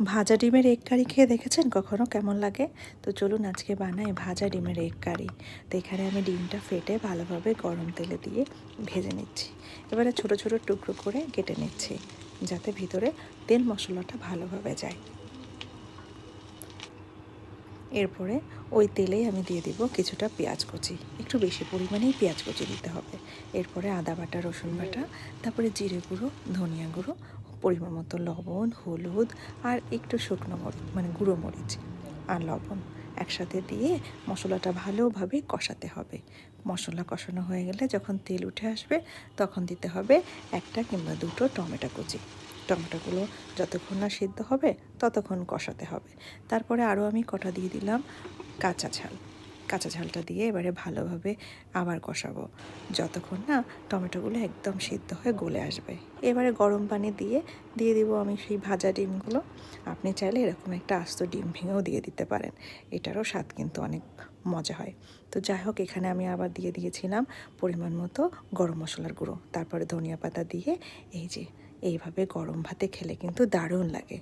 ভাজা ডিমের এগ কারি খেয়ে দেখেছেন কখনো কেমন লাগে? তো চলুন আজকে বানাই ভাজা ডিমের এগ কারি। তো এখানে আমি ডিমটা ফেটে ভালোভাবে গরম তেলে দিয়ে ভেজে নিচ্ছি। এবারে ছোট ছোট টুকরো করে কেটে নিচ্ছি, যাতে ভিতরে তেল মশলাটা ভালোভাবে যায়। এরপরে ওই তেলেই আমি দিয়ে দিব কিছুটা পেঁয়াজ কুচি, একটু বেশি পরিমাণেই পেঁয়াজ কুচি দিতে হবে। এরপরে আদা বাটা, রসুন বাটা, তারপরে জিরে গুঁড়ো, ধনিয়া গুঁড়ো, পরিমাণ মতো লবণ, হলুদ আর একটু শুকনো মরিচ মানে গুঁড়ো মরিচ আর লবণ একসাথে দিয়ে মশলাটা ভালোভাবে কষাতে হবে। মশলা কষানো হয়ে গেলে যখন তেল উঠে আসবে তখন দিতে হবে একটা কিংবা দুটো টমেটো কুচি। টমেটোগুলো যতক্ষণ না সিদ্ধ হবে ততক্ষণ কষাতে হবে। তারপরে আরও আমি কটা দিয়ে দিলাম কাঁচা ঝাল। কাঁচা ঝালটা দিয়ে এবারে ভালোভাবে আবার কষাবো যতক্ষণ না টমেটোগুলো একদম সিদ্ধ হয়ে গলে আসবে। এবারে গরম পানি দিয়ে দিব আমি সেই ভাজা ডিমগুলো। আপনি চাইলে এরকম একটা আস্ত ডিম ভেঙেও দিয়ে দিতে পারেন, এটারও স্বাদ কিন্তু অনেক মজা হয়। তো যাই হোক, এখানে আমি আবার দিয়ে দিয়েছিলাম পরিমাণ মতো গরম মশলার গুঁড়ো, তারপরে ধনিয়া পাতা দিয়ে এই যে এইভাবে গরম ভাতে খেলে কিন্তু দারুণ লাগে।